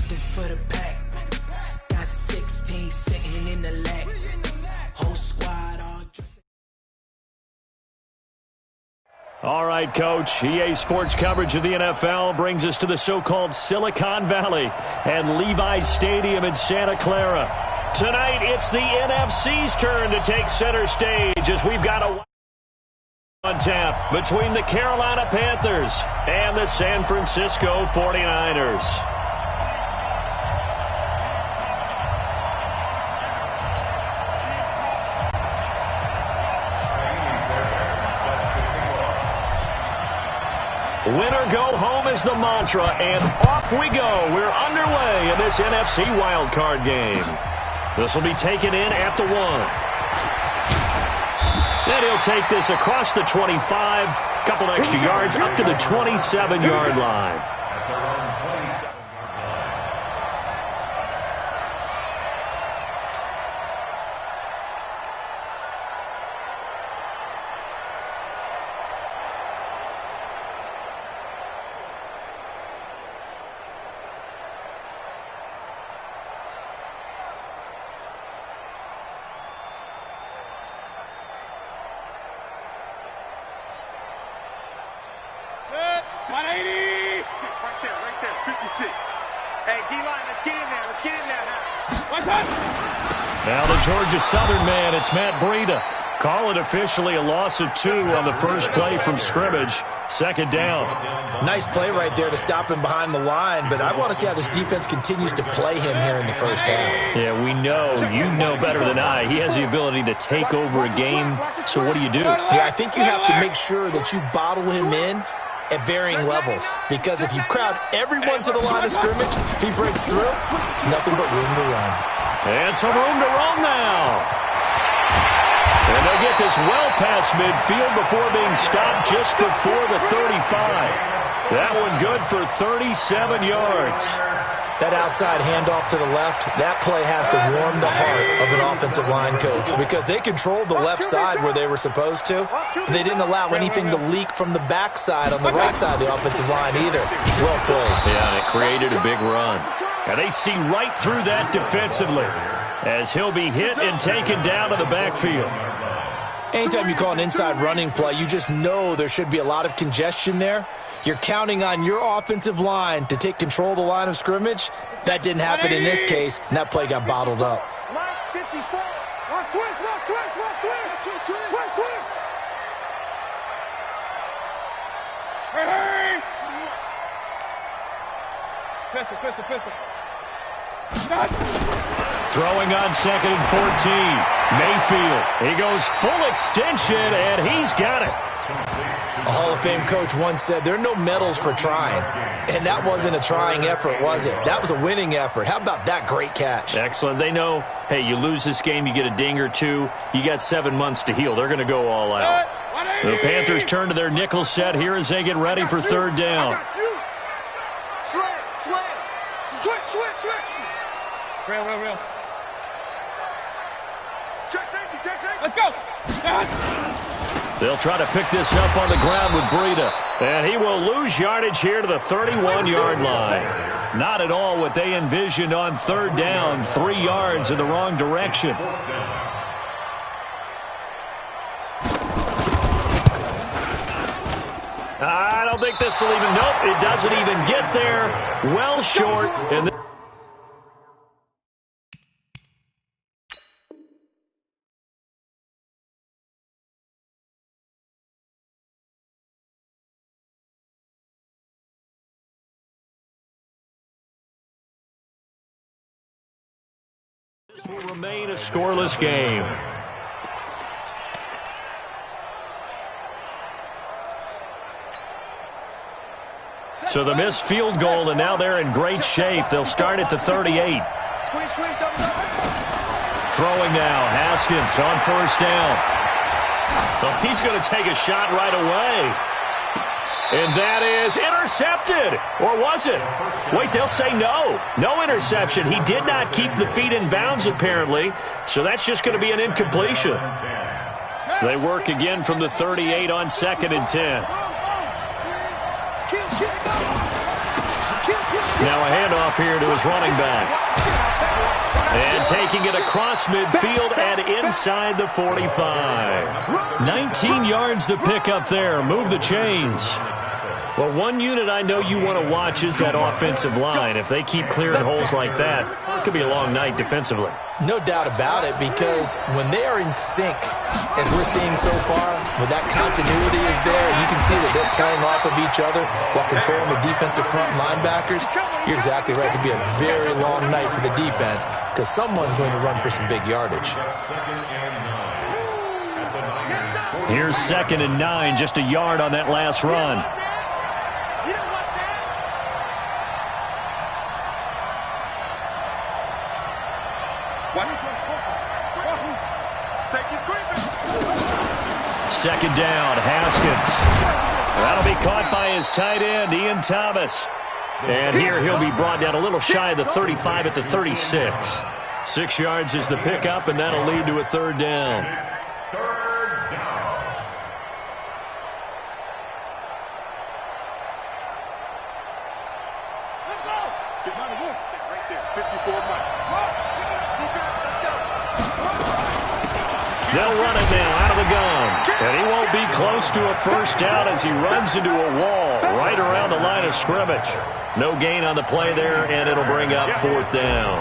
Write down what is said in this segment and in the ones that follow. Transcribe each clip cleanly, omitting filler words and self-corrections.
For the pack, got 16 sitting in the lap. Whole squad all dressed. All right, Coach. EA Sports coverage of the NFL brings us to the so-called Silicon Valley and Levi's Stadium in Santa Clara. Tonight, it's the NFC's turn to take center stage as we've got a on tap between the Carolina Panthers and the San Francisco 49ers. Winner go home is the mantra, and off we go. We're underway in this NFC wildcard game. This will be taken in at the 1. Then he'll take this across the 25, couple extra yards up to the 27-yard line. Now the Georgia Southern man, it's Matt Breida. Call it officially a loss of 2 on the first play from scrimmage. Second down. Nice play right there to stop him behind the line, but I want to see how this defense continues to play him here in the first half. Yeah, we know. You know better than I. He has the ability to take over a game, so what do you do? Yeah, I think you have to make sure that you bottle him in at varying levels, because if you crowd everyone to the line of scrimmage, if he breaks through, there's nothing but room to run. And some room to roam now. And they'll get this well past midfield before being stopped just before the 35. That one good for 37 yards. That outside handoff to the left, that play has to warm the heart of an offensive line coach, because they controlled the left side where they were supposed to, but they didn't allow anything to leak from the backside on the right side of the offensive line either. Well played. Yeah, and it created a big run. And they see right through that defensively as he'll be hit and taken down to the backfield. Anytime you call an inside running play, you just know there should be a lot of congestion there. You're counting on your offensive line to take control of the line of scrimmage. That didn't happen in this case, and that play got bottled up. Pistol. Throwing on 2nd and 14. Mayfield. He goes full extension, and he's got it. A Hall of Fame coach once said, there are no medals for trying. And that wasn't a trying effort, was it? That was a winning effort. How about that great catch? Excellent. They know, hey, you lose this game, you get a ding or two. You got 7 months to heal. They're going to go all out. The Panthers turn to their nickel set here as they get ready for third down. Switch. Real. Let's go. They'll try to pick this up on the ground with Breida. And he will lose yardage here to the 31-yard line. Not at all what they envisioned on third down. 3 yards in the wrong direction. I don't think this will even, nope, it doesn't even get there. Well short. And this will remain a scoreless game. So the missed field goal, and now they're in great shape. They'll start at the 38. Throwing now, Haskins on first down. Well, he's going to take a shot right away. And that is intercepted. Or was it? Wait, they'll say no. No interception. He did not keep the feet in bounds, apparently. So that's just going to be an incompletion. They work again from the 38 on 2nd and 10. Now a handoff here to his running back. And taking it across midfield and inside the 45. 19 yards to pick up there. Move the chains. Well, one unit I know you want to watch is that offensive line. If they keep clearing holes like that, it could be a long night defensively. No doubt about it, because when they are in sync, as we're seeing so far, when that continuity is there, you can see that they're playing off of each other while controlling the defensive front linebackers. You're exactly right. It could be a very long night for the defense because someone's going to run for some big yardage. Here's 2nd and 9, just a yard on that last run. Second down, Haskins. That'll be caught by his tight end, Ian Thomas. And here he'll be brought down a little shy of the 35 at the 36. 6 yards is the pickup, and that'll lead to a 3rd down. Let's go. Get money, right there. 54 money. Defense, let's go. They'll run it now out of the gun. And he won't be close to a first down as he runs into a wall right around the line of scrimmage. No gain on the play there, and it'll bring up 4th down.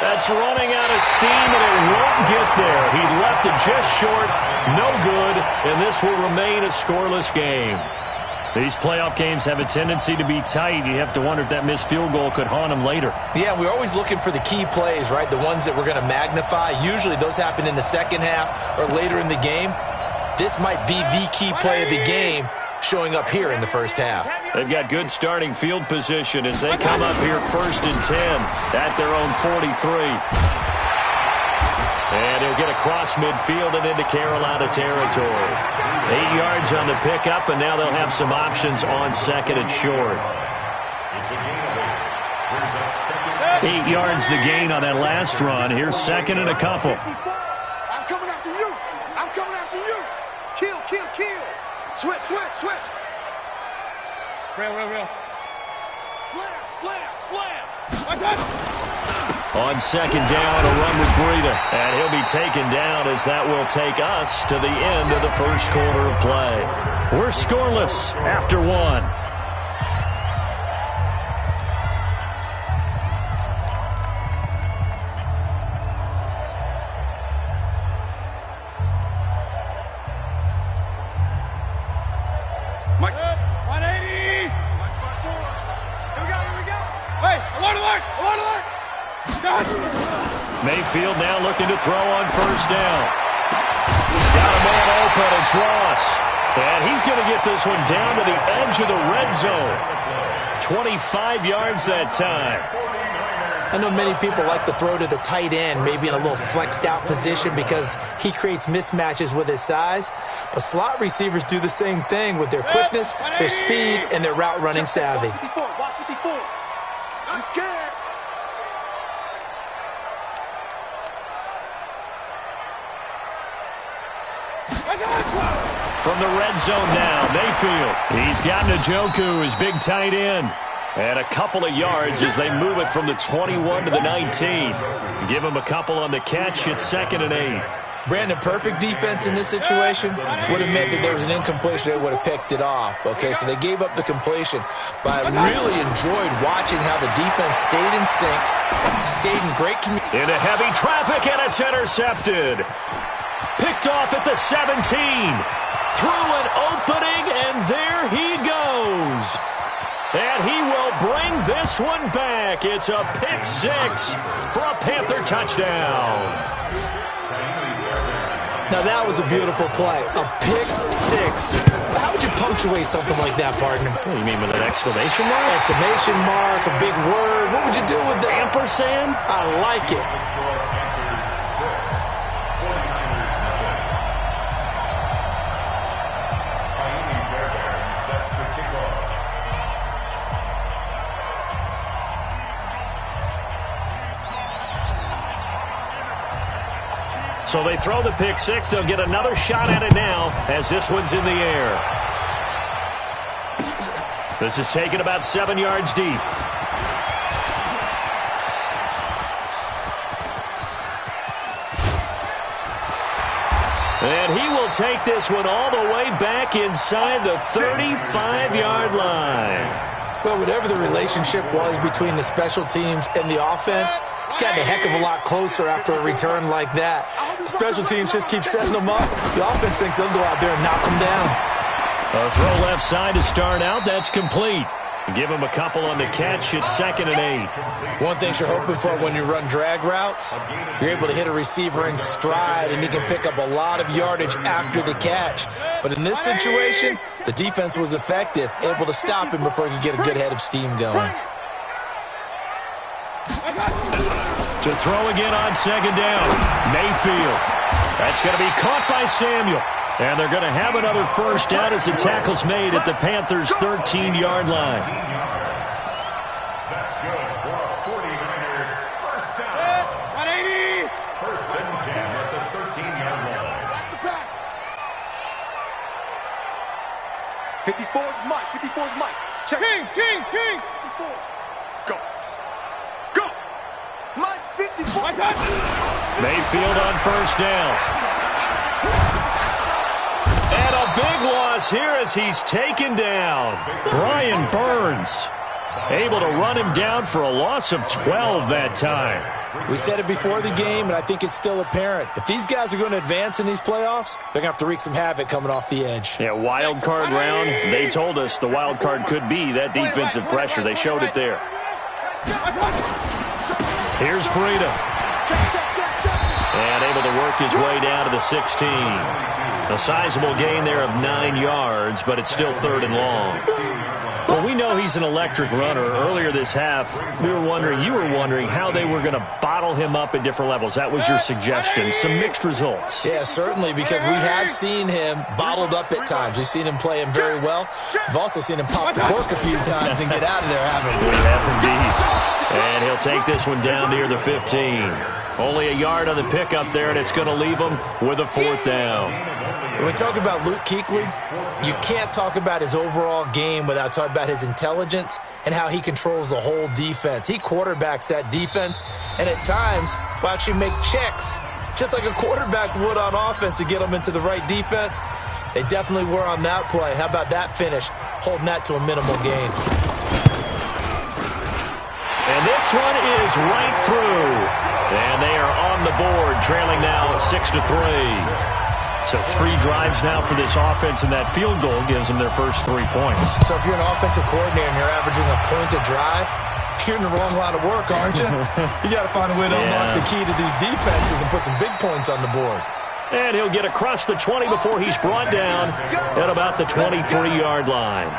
That's running out of steam, and it won't get there. He left it just short. No good, and this will remain a scoreless game. These playoff games have a tendency to be tight. You have to wonder if that missed field goal could haunt them later. Yeah, we're always looking for the key plays, right? The ones that we're going to magnify. Usually those happen in the second half or later in the game. This might be the key play of the game showing up here in the first half. They've got good starting field position as they come up here 1st and 10 at their own 43. And he'll get across midfield and into Carolina territory. 8 yards on the pickup, and now they'll have some options on 2nd and short. 8 yards the gain on that last run. Here's 2nd and a couple. I'm coming after you. I'm coming after you. Kill, kill, kill. Switch, switch, switch. Real. Slam, slam, slam. On 2nd down, a run with Breida. And he'll be taken down as that will take us to the end of the first quarter of play. We're scoreless after 1. Mike. 180. Mike, 4. Here we go. Hey, alert. Mayfield now looking to throw on 1st down. Got a man open, it's Ross. And he's going to get this one down to the edge of the red zone. 25 yards that time. I know many people like to throw to the tight end, maybe in a little flexed out position because he creates mismatches with his size. But slot receivers do the same thing with their quickness, their speed, and their route running savvy. Watch 54. I'm scared. From the red zone now, Mayfield. He's got Njoku, his big tight end. And a couple of yards as they move it from the 21 to the 19. Give him a couple on the catch. It's 2nd and 8. Brandon, perfect defense in this situation would have meant that there was an incompletion. They would have picked it off. Okay, so they gave up the completion. But I really enjoyed watching how the defense stayed in sync, stayed in great communication. Into heavy traffic, and it's intercepted. Picked off at the 17. Through an opening, and there he goes. And he will bring this one back. It's a pick 6 for a Panther touchdown. Now that was a beautiful play. A pick 6. How would you punctuate something like that, partner? What do you mean with an exclamation mark? Exclamation mark, a big word. What would you do with the ampersand? I like it. So they throw the pick 6. They'll get another shot at it now as this one's in the air. This is taken about 7 yards deep. And he will take this one all the way back inside the 35-yard line. Well, whatever the relationship was between the special teams and the offense, it's gotten a heck of a lot closer after a return like that. The special teams just keep setting them up. The offense thinks they'll go out there and knock them down. A throw left side to start out. That's complete. Give him a couple on the catch. It's 2nd and 8. One thing you're hoping for when you run drag routes, you're able to hit a receiver in stride, and he can pick up a lot of yardage after the catch. But in this situation, the defense was effective, able to stop him before he could get a good head of steam going. To throw again on 2nd down. Mayfield. That's going to be caught by Samuel. And they're going to have another first down as the tackle's made at the Panthers' 13-yard line. That's good for a 49er first down. 180. First and 10 at the 13-yard line. That's the pass. 54 is Mike. 54 is Mike. Check. King. 54. Go. Go. Mike's 54. Mayfield on first down. And a big loss here as he's taken down. Brian Burns able to run him down for a loss of 12 that time. We said it before the game, and I think it's still apparent. If these guys are going to advance in these playoffs, they're going to have to wreak some havoc coming off the edge. Yeah, wild card round. They told us the wild card could be that defensive pressure. They showed it there. Here's Breida. And able to work his way down to the 16. A sizable gain there of 9 yards, but it's still 3rd and long. Well, we know he's an electric runner. Earlier this half, you were wondering how they were going to bottle him up at different levels. That was your suggestion. Some mixed results. Yeah, certainly, because we have seen him bottled up at times. We've seen him play him very well. We've also seen him pop the cork a few times and get out of there, haven't we? We have indeed. And he'll take this one down near the 15. Only a yard on the pickup there, and it's going to leave him with a 4th down. When we talk about Luke Kuechly, you can't talk about his overall game without talking about his intelligence and how he controls the whole defense. He quarterbacks that defense, and at times will actually make checks, just like a quarterback would on offense to get them into the right defense. They definitely were on that play. How about that finish, holding that to a minimal gain. And this one is right through. And they are on the board, trailing now 6-3. So 3 drives now for this offense, and that field goal gives them their first 3 points. So if you're an offensive coordinator and you're averaging a point a drive, you're in the wrong line of work, aren't you? You got to find a way to unlock the key to these defenses and put some big points on the board. And he'll get across the 20 before he's brought down at about the 23-yard line.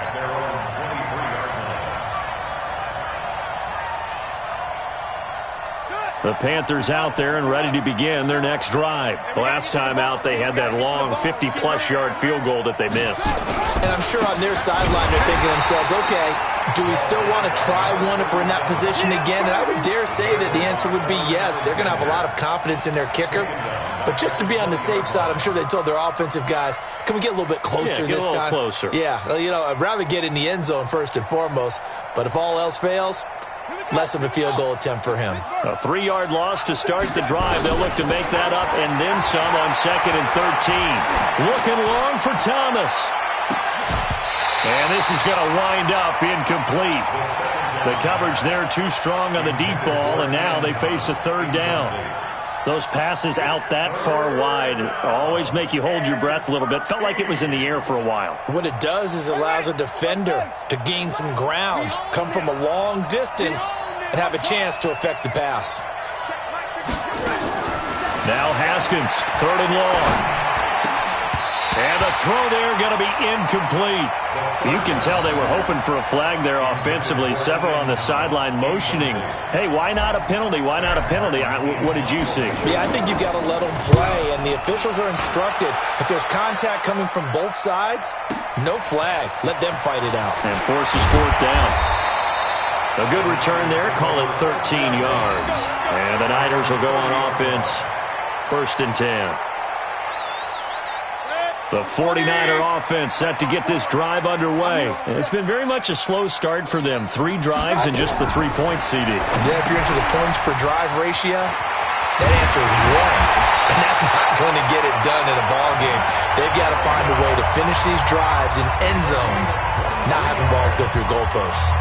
The Panthers out there and ready to begin their next drive. Last time out, they had that long 50-plus yard field goal that they missed. And I'm sure on their sideline they're thinking to themselves, okay, do we still want to try one if we're in that position again? And I would dare say that the answer would be yes. They're going to have a lot of confidence in their kicker. But just to be on the safe side, I'm sure they told their offensive guys, can we get a little bit closer this time? Closer. Yeah, I'd rather get in the end zone first and foremost. But if all else fails, less of a field goal attempt for him. A 3-yard loss to start the drive. They'll look to make that up and then some on 2nd and 13. Looking long for Thomas. And this is going to wind up incomplete. The coverage there too strong on the deep ball, and now they face a 3rd down. Those passes out that far wide always make you hold your breath a little bit. Felt like it was in the air for a while. What it does is it allows a defender to gain some ground, come from a long distance, and have a chance to affect the pass. Now Haskins, 3rd and long. And the throw there going to be incomplete. You can tell they were hoping for a flag there offensively. Several on the sideline motioning. Hey, why not a penalty? Why not a penalty? What did you see? Yeah, I think you've got to let them play, and the officials are instructed. If there's contact coming from both sides, no flag. Let them fight it out. And forces 4th down. A good return there. Call it 13 yards. And the Niners will go on offense. 1st and 10. The 49er offense set to get this drive underway. It's been very much a slow start for them. 3 drives and just the 3 points, CD. Yeah, if you're into the points per drive ratio, that answer is 1. And that's not going to get it done in a ball game. They've got to find a way to finish these drives in end zones, not having balls go through goalposts.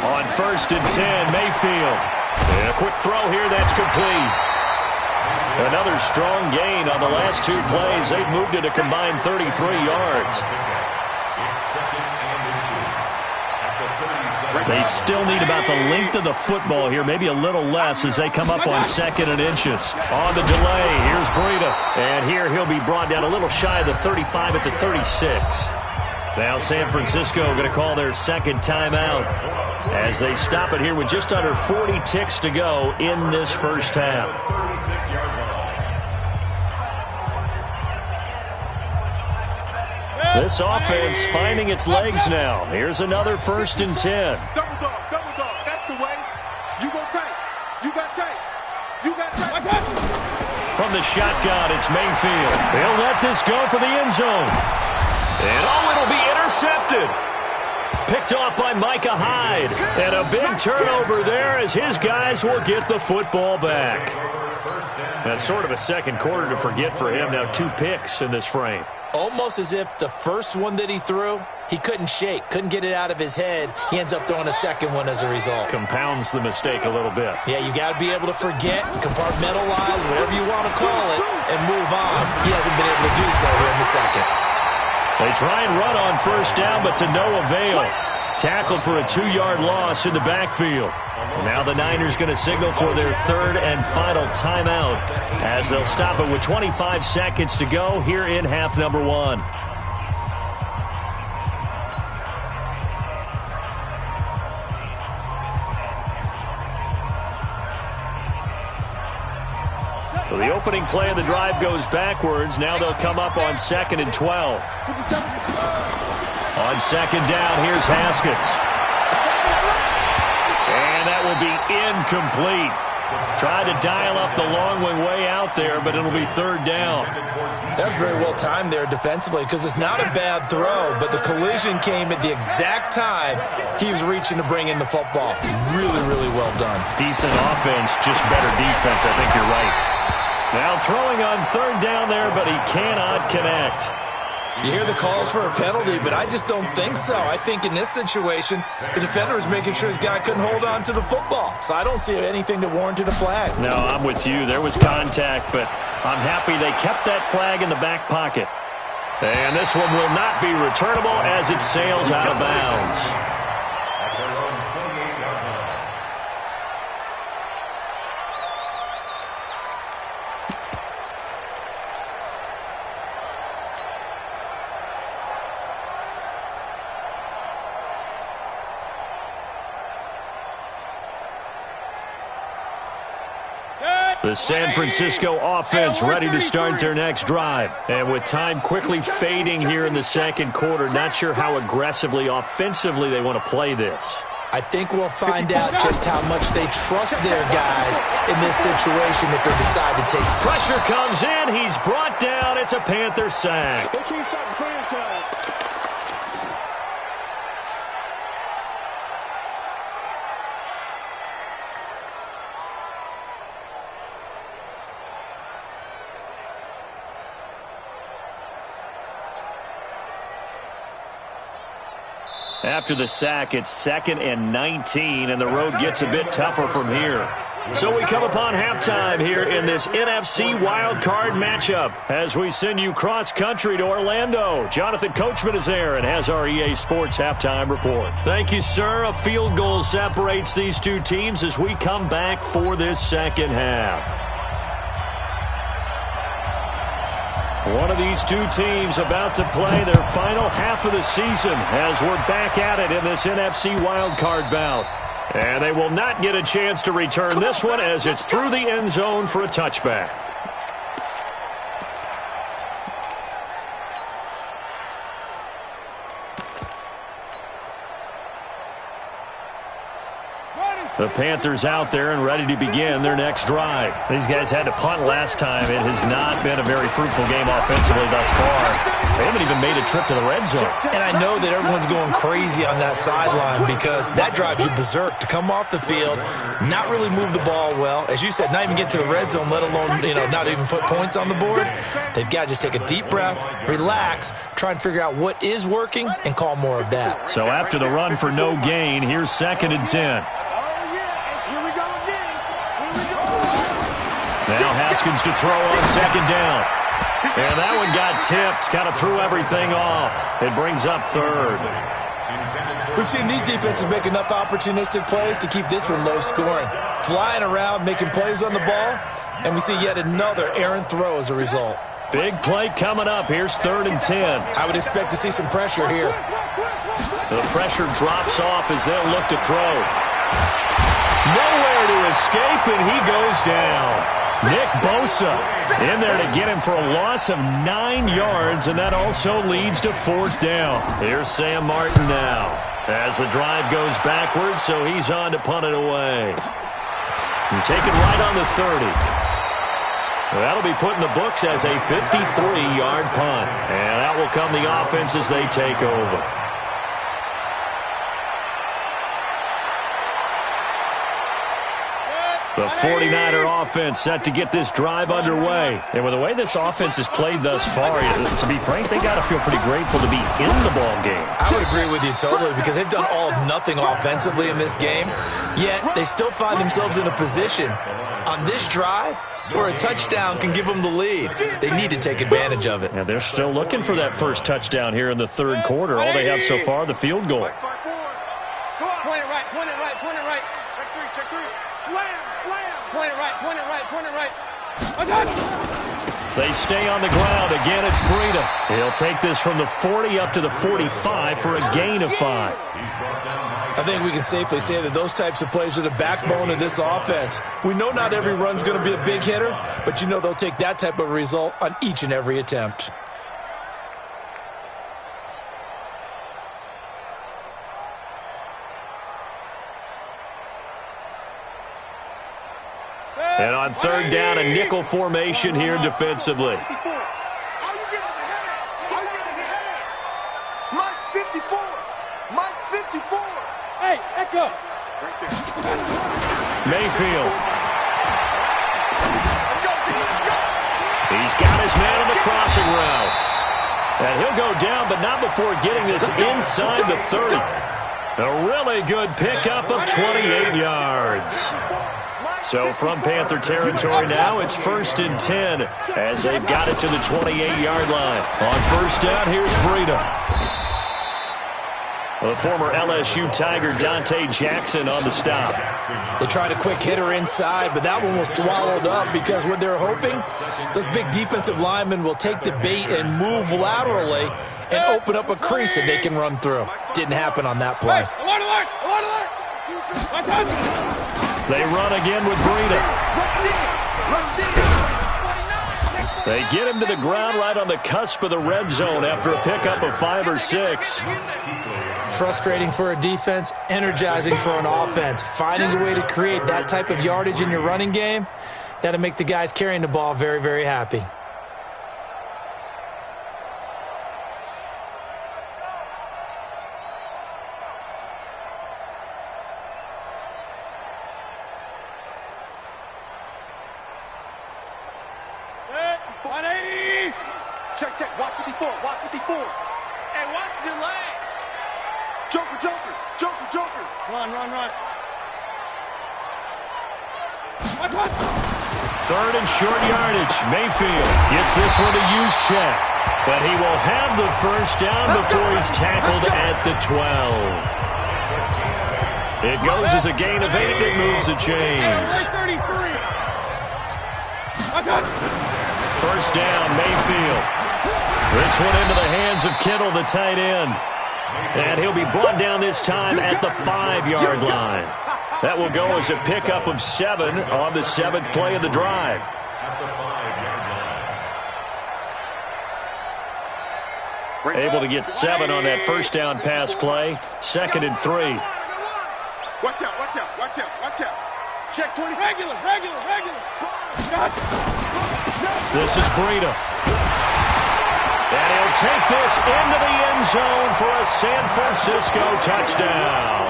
On 1st and 10, Mayfield. And a quick throw here that's complete. Another strong gain on the last 2 plays. They've moved it a combined 33 yards. They still need about the length of the football here, maybe a little less as they come up on 2nd and inches. On the delay, here's Breida. And here he'll be brought down a little shy of the 35 at the 36. Now San Francisco going to call their 2nd timeout as they stop it here with just under 40 ticks to go in this first half. This offense finding its legs now. Here's another 1st and 10. Double dog. That's the way. You go tight. You got tight. You got tight. From the shotgun, it's Mayfield. He'll let this go for the end zone. And it'll be intercepted. Picked off by Micah Hyde. And a big turnover there as his guys will get the football back. That's sort of a second quarter to forget for him. Now 2 picks in this frame. Almost as if the first one that he threw, he couldn't shake, couldn't get it out of his head. He ends up throwing a second one as a result. Compounds the mistake a little bit. Yeah, you got to be able to forget, compartmentalize, whatever you want to call it, and move on. He hasn't been able to do so here in the second. They try and run on 1st down, but to no avail. Tackled for a 2-yard loss in the backfield. Now the Niners going to signal for their 3rd and final timeout as they'll stop it with 25 seconds to go here in half number 1. So the opening play of the drive goes backwards. Now they'll come up on 2nd and 12. On 2nd down, here's Haskins. And that will be incomplete. Tried to dial up the long way out there, but it'll be 3rd down. That's very well timed there defensively because it's not a bad throw, but the collision came at the exact time he was reaching to bring in the football. Really, really well done. Decent offense, just better defense. I think you're right. Now throwing on 3rd down there, but he cannot connect. You hear the calls for a penalty, but I just don't think so. I think in this situation, the defender was making sure his guy couldn't hold on to the football. So I don't see anything that warranted a flag. No, I'm with you. There was contact, but I'm happy they kept that flag in the back pocket. And this one will not be returnable as it sails out of bounds. The San Francisco offense ready to start their next drive. And with time quickly fading here in the 2nd quarter, not sure how aggressively, offensively they want to play this. I think we'll find out just how much they trust their guys in this situation if they decide to take it. Pressure comes in. He's brought down. It's a Panther sack. They can't stop the franchise. After the sack, it's 2nd and 19, and the road gets a bit tougher from here. So we come upon halftime here in this NFC wildcard matchup as we send you cross-country to Orlando. Jonathan Coachman is there and has our EA Sports halftime report. Thank you, sir. A field goal separates these 2 teams as we come back for this 2nd half. One of these 2 teams about to play their final half of the season as we're back at it in this NFC wildcard bout. And they will not get a chance to return this one as it's through the end zone for a touchback. The Panthers out there and ready to begin their next drive. These guys had to punt last time. It has not been a very fruitful game offensively thus far. They haven't even made a trip to the red zone. And I know that everyone's going crazy on that sideline because that drives you berserk to come off the field, not really move the ball well. As you said, not even get to the red zone, let alone, not even put points on the board. They've got to just take a deep breath, relax, try and figure out what is working, and call more of that. So after the run for no gain, here's 2nd and 10. Now Haskins to throw on 2nd down. And that one got tipped, kind of threw everything off. It brings up 3rd. We've seen these defenses make enough opportunistic plays to keep this one low scoring. Flying around, making plays on the ball, and we see yet another errant throw as a result. Big play coming up. Here's 3rd and 10. I would expect to see some pressure here. The pressure drops off as they'll look to throw. Nowhere to escape, and he goes down. Nick Bosa in there to get him for a loss of 9 yards, and that also leads to 4th down. Here's Sam Martin now as the drive goes backwards, so he's on to punt it away. And take it right on the 30. That'll be put in the books as a 53-yard punt, and that will come the offense as they take over. The 49er offense set to get this drive underway. And with the way this offense has played thus far, to be frank, they got to feel pretty grateful to be in the ball game. I would agree with you totally because they've done all of nothing offensively in this game, yet they still find themselves in a position on this drive where a touchdown can give them the lead. They need to take advantage of it. And they're still looking for that first touchdown here in the 3rd quarter. All they have so far, the field goal. Point it right, point it right, point it right. Check 3, check 3. Slam, slam. Point it right, point it right, point it right. They stay on the ground. Again, it's Breida. He'll take this from the 40 up to the 45 for a gain of 5. I think we can safely say that those types of plays are the backbone of this offense. We know not every run's going to be a big hitter, but they'll take that type of result on each and every attempt. And on 3rd down, a nickel formation here defensively. Are you getting ahead? Are you getting ahead? Mike's 54. Mike's 54. Hey, Echo. Right there. Mayfield. He's got his man on the crossing route. And he'll go down, but not before getting this inside the 30. A really good pickup of 28 yards. So from Panther territory now, it's 1st and 10 as they've got it to the 28-yard line. On 1st down, here's Breida. The former LSU Tiger Dante Jackson on the stop. They tried a quick hitter inside, but that one was swallowed up because what they're hoping, those big defensive linemen will take the bait and move laterally and open up a crease that they can run through. Didn't happen on that play. They run again with Breida. They get him to the ground right on the cusp of the red zone after a pickup of 5 or 6. Frustrating for a defense, energizing for an offense. Finding a way to create that type of yardage in your running game, that'll make the guys carrying the ball very, very happy. Check, watch 54, watch 54. Hey, watch your leg. Joker. Run. What? 3rd and short yardage. Mayfield gets this one to Juszczyk. But he will have the 1st down before he's tackled at the 12. It goes as a gain of 8. It moves the chains. 1st down, Mayfield. This one into the hands of Kittle, the tight end. And he'll be brought down this time at the 5-yard line. That will go as a pickup of 7 on the 7th play of the drive. Able to get 7 on that 1st down pass play. 2nd and 3. Watch out, watch out, watch out, watch out. Check 20. Regular. This is Breida. And he'll take this into the end zone for a San Francisco touchdown.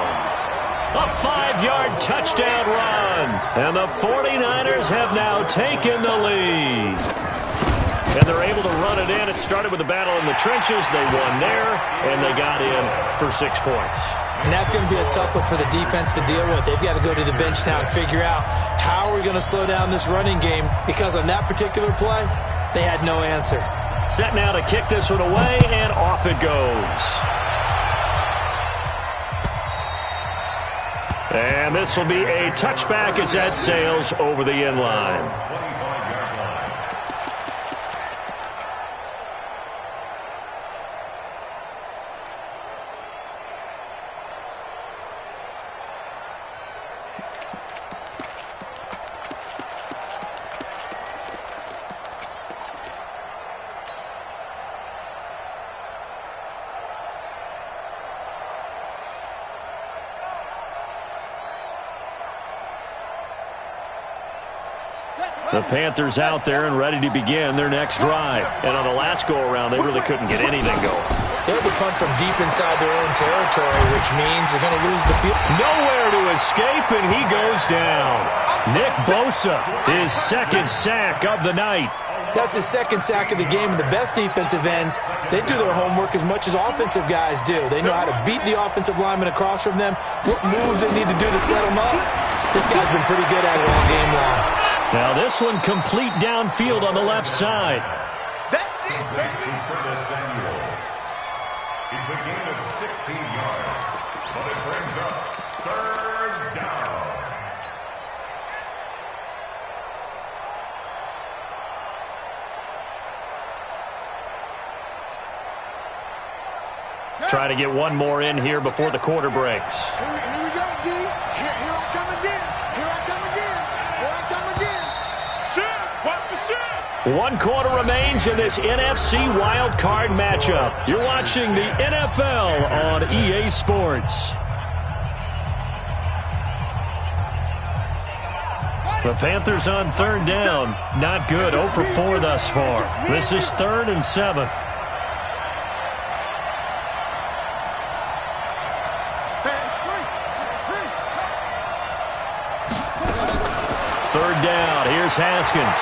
A 5-yard touchdown run. And the 49ers have now taken the lead. And they're able to run it in. It started with a battle in the trenches. They won there, and they got in for 6 points. And that's going to be a tough one for the defense to deal with. They've got to go to the bench now and figure out how we're going to slow down this running game, because on that particular play, they had no answer. Set now to kick this one away, and off it goes. And this will be a touchback as that sails over the end line. The Panthers out there and ready to begin their next drive. And on the last go-around, they really couldn't get anything going. They had to punt from deep inside their own territory, which means they're going to lose the field. Nowhere to escape, and he goes down. Nick Bosa, his second sack of the night. That's his second sack of the game, and the best defensive ends, they do their homework as much as offensive guys do. They know how to beat the offensive lineman across from them, what moves they need to do to set them up. This guy's been pretty good at it all game long. Now this one complete downfield on the left side. That's it, baby. It's a gain of 16 yards, but it brings up 3rd down. Try to get one more in here before the quarter breaks. Here we go, D. Here I come again. Here I come again. Here I come again. Shift. Watch the shift. 1 quarter remains in this NFC wild card matchup. You're watching the NFL on EA Sports. The Panthers on 3rd down. Not good. 0 for 4 thus far. This is 3rd and 7. Third down. Here's Haskins.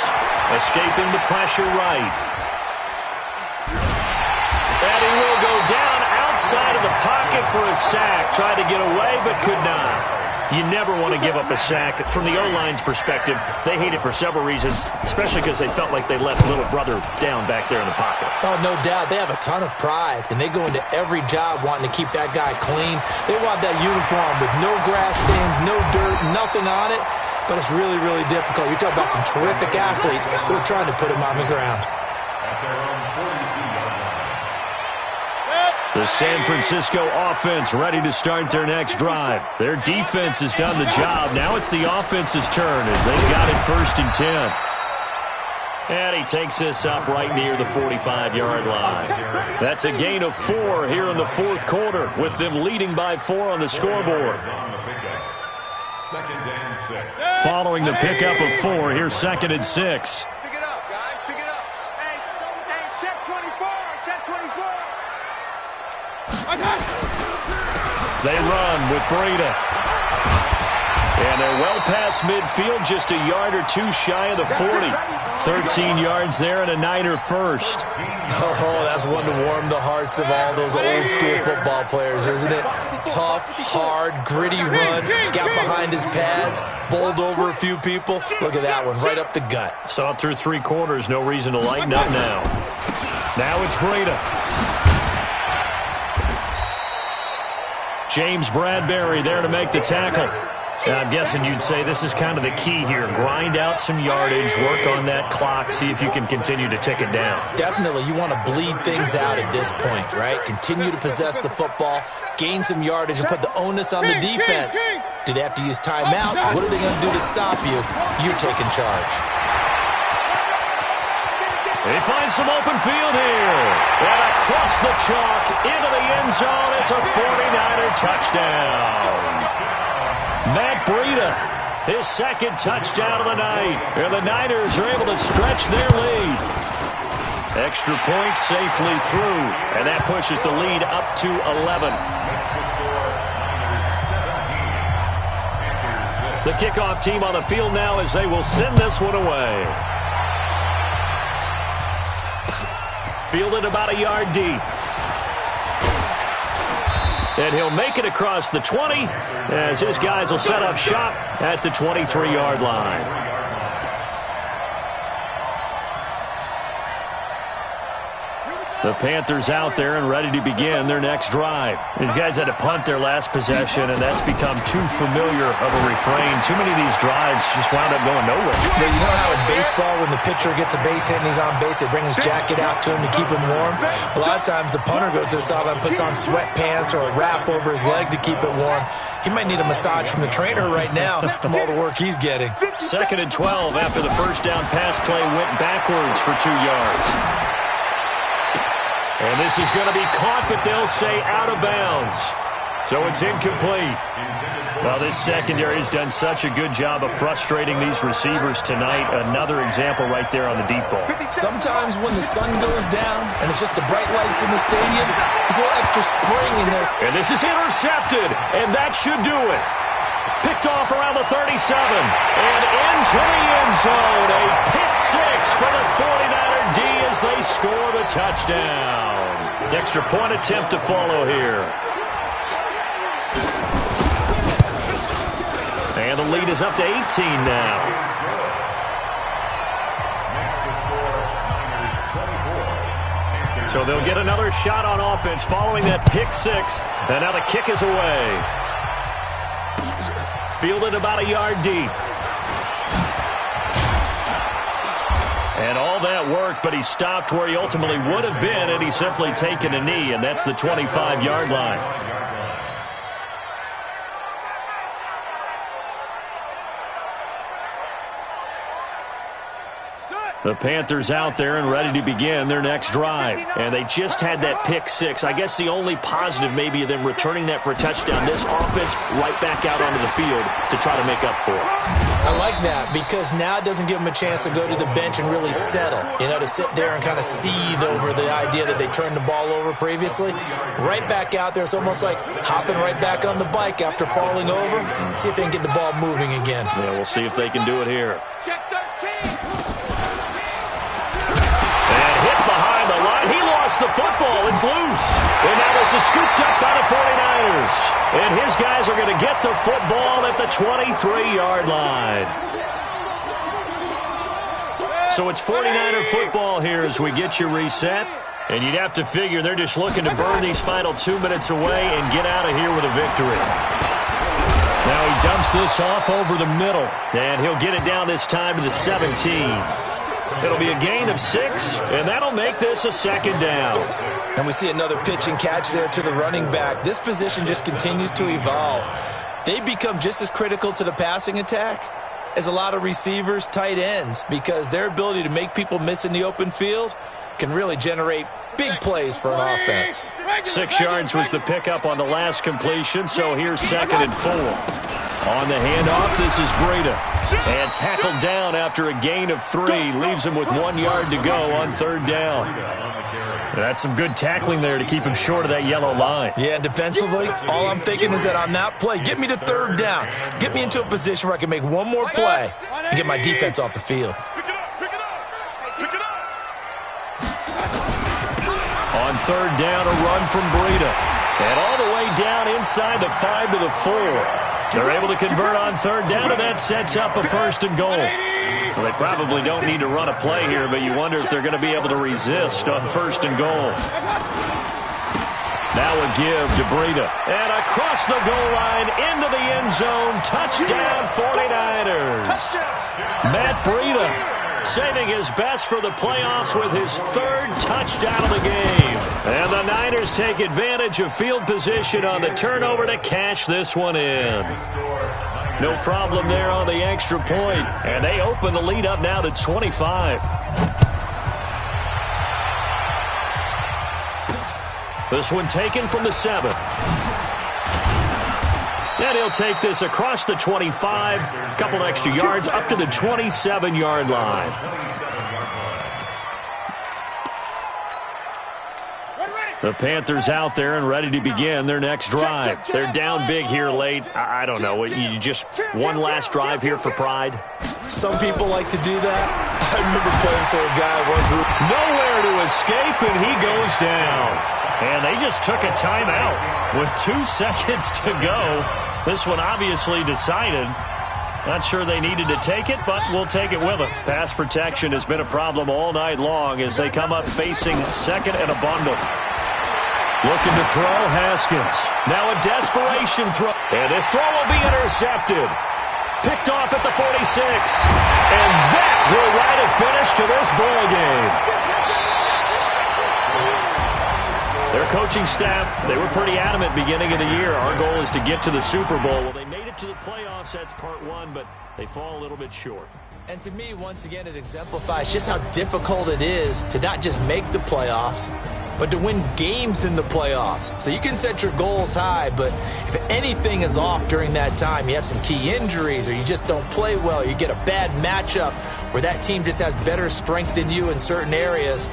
Escaping the pressure right. And he will go down outside of the pocket for a sack. Tried to get away, but could not. You never want to give up a sack. From the O-line's perspective, they hate it for several reasons, especially because they felt like they let little brother down back there in the pocket. Oh, no doubt. They have a ton of pride, and they go into every job wanting to keep that guy clean. They want that uniform with no grass stains, no dirt, nothing on it. But it's really, really difficult. You're talking about some terrific athletes who are trying to put him on the ground. The San Francisco offense ready to start their next drive. Their defense has done the job. Now it's the offense's turn as they've got it 1st and 10. And he takes this up right near the 45-yard line. That's a gain of 4 here in the 4th quarter, with them leading by 4 on the scoreboard. 2nd and 6. Following the pickup of 4, here's 2nd and 6. Pick it up, guys. Pick it up. Hey, check 24. Check 24. They run with Breida. And they're well past midfield, just a yard or 2 shy of the 40. 13 yards there and a Niner first. Oh, that's one to warm the hearts of all those old school football players, isn't it? Tough, hard, gritty run, got behind his pads, bowled over a few people. Look at that one, right up the gut. Saw it through 3 quarters, no reason to lighten up now. Now it's Breida. James Bradbury there to make the tackle. And I'm guessing you'd say this is kind of the key here. Grind out some yardage, work on that clock, see if you can continue to tick it down. Definitely, you want to bleed things out at this point, right? Continue to possess the football, gain some yardage, and put the onus on the defense. Do they have to use timeouts? What are they going to do to stop you? You're taking charge. They find some open field here. And across the chalk into the end zone. It's a 49er touchdown. Matt Breida, his second touchdown of the night. And the Niners are able to stretch their lead. Extra point safely through, and that pushes the lead up to 11. The kickoff team on the field now as they will send this one away. Fielded about a yard deep. And he'll make it across the 20 as his guys will set up shop at the 23-yard line. The Panthers out there and ready to begin their next drive. These guys had to punt their last possession, and that's become too familiar of a refrain. Too many of these drives just wound up going nowhere. But you know how in baseball, when the pitcher gets a base hit and he's on base, they bring his jacket out to him to keep him warm? A lot of times the punter goes to the sideline, puts on sweatpants or a wrap over his leg to keep it warm. He might need a massage from the trainer right now from all the work he's getting. 2nd and 12 after the first down pass play went backwards for 2 yards. And this is going to be caught, but they'll say out of bounds. So it's incomplete. Well, this secondary has done such a good job of frustrating these receivers tonight. Another example right there on the deep ball. Sometimes when the sun goes down and it's just the bright lights in the stadium, there's a little extra spring in there. And this is intercepted, and that should do it. Picked off around the 37, and into the end zone. A pick six for the 49er D as they score the touchdown. Extra point attempt to follow here. And the lead is up to 18 now. So they'll get another shot on offense following that pick six, and now the kick is away. Fielded about a yard deep. And all that work, but he stopped where he ultimately would have been had he simply taken a knee, and that's the 25-yard line. The Panthers out there and ready to begin their next drive. And they just had that pick six. I guess the only positive maybe of them returning that for a touchdown. This offense right back out onto the field to try to make up for it. I like that because now it doesn't give them a chance to go to the bench and really settle. You know, to sit there and kind of seethe over the idea that they turned the ball over previously. Right back out there. It's almost like hopping right back on the bike after falling over. See if they can get the ball moving again. Yeah, we'll see if they can do it here. Check 13. He lost the football. It's loose. And now this is scooped up by the 49ers. And his guys are going to get the football at the 23-yard line. So it's 49er football here as we get you reset. And you'd have to figure they're just looking to burn these final 2 minutes away and get out of here with a victory. Now he dumps this off over the middle. And he'll get it down this time to the 17. It'll be a gain of 6, and that'll make this a second down. And we see another pitch and catch there to the running back. This position just continues to evolve. They become just as critical to the passing attack as a lot of receivers, tight ends, because their ability to make people miss in the open field can really generate big plays for an offense. 6 yards was the pickup on the last completion, so here's 2nd and 4. On the handoff, this is Breida. And tackled down after a gain of 3. Leaves him with 1 yard to go on 3rd down. That's some good tackling there to keep him short of that yellow line. Yeah, defensively, all I'm thinking is that on that play, get me to 3rd down. Get me into a position where I can make one more play and get my defense off the field. On 3rd down, a run from Breida. And all the way down inside the 5 to the 4. They're able to convert on 3rd down, and that sets up a 1st and goal. Well, they probably don't need to run a play here, but you wonder if they're going to be able to resist on 1st and goal. Now a give to Breida. And across the goal line, into the end zone. Touchdown, 49ers. Matt Breida saving his best for the playoffs with his 3rd touchdown of the game. And the Niners take advantage of field position on the turnover to cash this one in. No problem there on the extra point. And they open the lead up now to 25. This one taken from the 7. And he'll take this across the 25, a couple extra yards, up to the 27-yard line. The Panthers out there and ready to begin their next drive. They're down big here late. I don't know. You just one last drive here for pride? Some people like to do that. I remember playing for a guy once. Nowhere to escape, and he goes down. And they just took a timeout with 2 seconds to go. This one obviously decided. Not sure they needed to take it, but we'll take it with them. Pass protection has been a problem all night long as they come up facing second and a bundle. Looking to throw, Haskins. Now a desperation throw. And this throw will be intercepted. Picked off at the 46. And that will write a finish to this ball game. Their coaching staff, they were pretty adamant beginning of the year. Our goal is to get to the Super Bowl. Well, they made it to the playoffs. That's part one, but they fall a little bit short. And to me, once again, it exemplifies just how difficult it is to not just make the playoffs, but to win games in the playoffs. So you can set your goals high, but if anything is off during that time, you have some key injuries or you just don't play well, you get a bad matchup where that team just has better strength than you in certain areas,